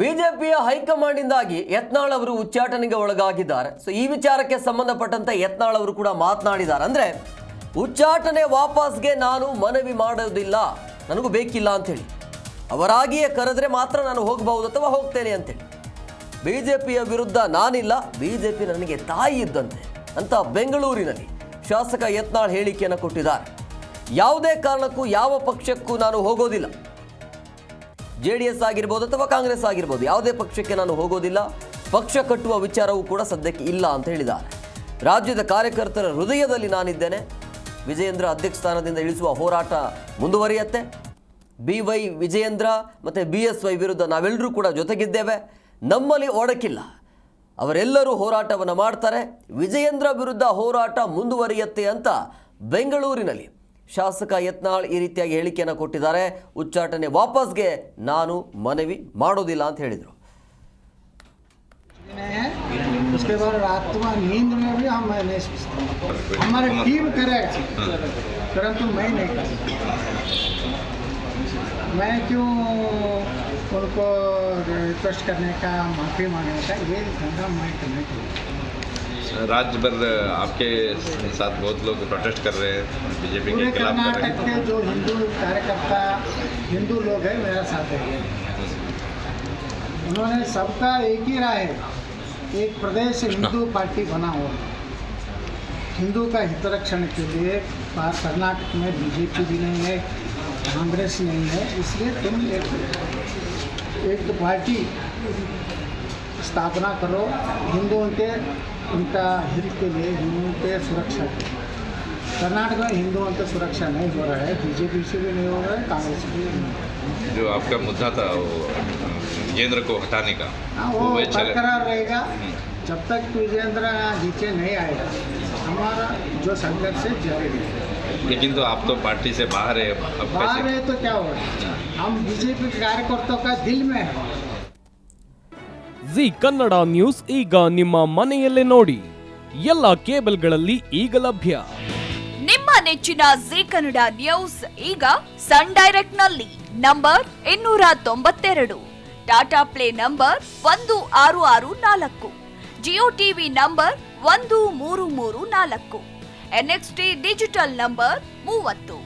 ಬಿಜೆಪಿಯ ಹೈಕಮಾಂಡ್ನಿಂದಾಗಿ ಯತ್ನಾಳ್ ಅವರು ಉಚ್ಚಾಟನೆಗೆ ಒಳಗಾಗಿದ್ದಾರೆ. ಸೊ ಈ ವಿಚಾರಕ್ಕೆ ಸಂಬಂಧಪಟ್ಟಂತೆ ಯತ್ನಾಳ್ ಅವರು ಕೂಡ ಮಾತನಾಡಿದ್ದಾರೆ. ಅಂದರೆ ಉಚ್ಚಾಟನೆ ವಾಪಸ್ಗೆ ನಾನು ಮನವಿ ಮಾಡೋದಿಲ್ಲ, ನನಗೂ ಬೇಕಿಲ್ಲ ಅಂಥೇಳಿ. ಅವರಾಗಿಯೇ ಕರೆದ್ರೆ ಮಾತ್ರ ನಾನು ಹೋಗಬಹುದು ಅಥವಾ ಹೋಗ್ತೇನೆ ಅಂತೇಳಿ. ಬಿಜೆಪಿಯ ವಿರುದ್ಧ ನಾನಿಲ್ಲ, ಬಿಜೆಪಿ ನನಗೆ ತಾಯಿ ಇದ್ದಂತೆ ಅಂತ ಬೆಂಗಳೂರಿನಲ್ಲಿ ಶಾಸಕ ಯತ್ನಾಳ್ ಹೇಳಿಕೆಯನ್ನು ಕೊಟ್ಟಿದ್ದಾರೆ. ಯಾವುದೇ ಕಾರಣಕ್ಕೂ ಯಾವ ಪಕ್ಷಕ್ಕೂ ನಾನು ಹೋಗೋದಿಲ್ಲ, JDS ಆಗಿರ್ಬೋದು ಅಥವಾ ಕಾಂಗ್ರೆಸ್ ಆಗಿರ್ಬೋದು, ಯಾವುದೇ ಪಕ್ಷಕ್ಕೆ ನಾನು ಹೋಗೋದಿಲ್ಲ, ಪಕ್ಷ ಕಟ್ಟುವ ವಿಚಾರವೂ ಕೂಡ ಸದ್ಯಕ್ಕೆ ಇಲ್ಲ ಅಂತ ಹೇಳಿದ್ದಾರೆ. ರಾಜ್ಯದ ಕಾರ್ಯಕರ್ತರ ಹೃದಯದಲ್ಲಿ ನಾನಿದ್ದೇನೆ, ವಿಜಯೇಂದ್ರ ಅಧ್ಯಕ್ಷ ಸ್ಥಾನದಿಂದ ಇಳಿಸುವ ಹೋರಾಟ ಮುಂದುವರಿಯುತ್ತೆ. BY ವಿಜಯೇಂದ್ರ ಮತ್ತು BSY ವಿರುದ್ಧ ನಾವೆಲ್ಲರೂ ಕೂಡ ಜೊತೆಗಿದ್ದೇವೆ, ನಮ್ಮಲ್ಲಿ ಒಡಕಿಲ್ಲ, ಅವರೆಲ್ಲರೂ ಹೋರಾಟವನ್ನು ಮಾಡ್ತಾರೆ, ವಿಜಯೇಂದ್ರ ವಿರುದ್ಧ ಹೋರಾಟ ಮುಂದುವರಿಯುತ್ತೆ ಅಂತ ಬೆಂಗಳೂರಿನಲ್ಲಿ ಶಾಸಕ ಯತ್ನಾಳ್ ಈ ರೀತಿಯಾಗಿ ಹೇಳಿಕೆಯನ್ನು ಕೊಟ್ಟಿದ್ದಾರೆ. ಉಚ್ಚಾಟನೆ ವಾಪಸ್ಗೆ ನಾನು ಮನವಿ ಮಾಡೋದಿಲ್ಲ ಅಂತ ಹೇಳಿದರು. उसके बाद रात में नींद में भी हम नहीं सोचते, हमारी टीम करेगा, परंतु मैं नहीं करूँगा। मैं क्यों उनको रिक्वेस्ट करने का, माफ़ी मांगने का, ये धंधा मैं करने का। राज्य भर आपके साथ बहुत लोग प्रोटेस्ट कर रहे हैं, बीजेपी के खिलाफ कर रहे हैं। कर्नाटक के जो हिंदू कार्यकर्ता, हिंदू लोग हैं, मेरा साथ है। उन्होंने सबका एक ही राय है, एक प्रदेश हिंदू पार्टी बना हो, हिंदू का हितरक्षण के लिए। कर्नाटक में बीजेपी भी नहीं है, कांग्रेस नहीं है, इसलिए तुम एक पार्टी स्थापना करो हिंदुओं के, उनका हित के लिए, हिंदुओं के सुरक्षा के। कर्नाटक में हिंदुओं की सुरक्षा नहीं हो रहा है, बीजेपी से भी नहीं हो रहा है, कांग्रेस से भी नहीं। जो आपका मुद्दा था वो विजेंद्र को हटाने का, हाँ, वो बरकरार रहेगा जब तक विजेंद्र नीचे नहीं आएगा, हमारा जो संघर्ष है जारी रहेगा। लेकिन तो आप तो पार्टी से बाहर है, अब बाहर है तो क्या होगा, हम बीजेपी कार्यकर्ताओं का दिल में है। ಜಿ ಕನ್ನಡ ನ್ಯೂಸ್ ಈಗ ನಿಮ್ಮ ಮನೆಯಲ್ಲೇ ನೋಡಿ, ಎಲ್ಲ ಕೇಬಲ್ಗಳಲ್ಲಿ ಈಗ ಲಭ್ಯ. ನಿಮ್ಮ ನೆಚ್ಚಿನ ಜಿ ಕನ್ನಡ ನ್ಯೂಸ್ ಈಗ ಸನ್ ಡೈರೆಕ್ಟ್ ನಲ್ಲಿ number 292, Tata play number 1664, Jio TV number 1334, NXT digital number 30,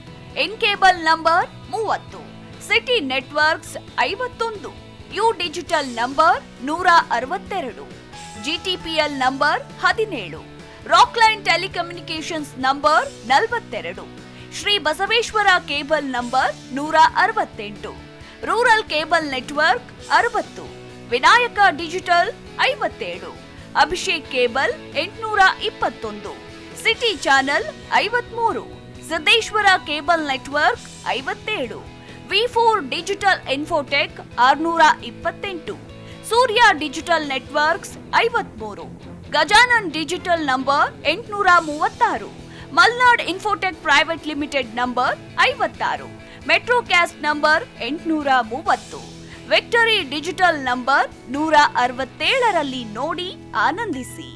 in cable number 30, city networks 51, U digital number 162, GTPL number 17, Rockline telecommunications number 42, Shri Basaveshwara cable number 168, rural cable network 60, Vinayaka digital 57, Abhishek cable 821, city channel 53, Siddeshwara cable network 57, V4 digital Infotech 628, Surya digital networks 53, Gajanan digital number 836, Malnad Infotech Private Limited number 56, Metrocast number 830, Victory Digital number 167ರಲ್ಲಿ ನೋಡಿ ಆನಂದಿಸಿ.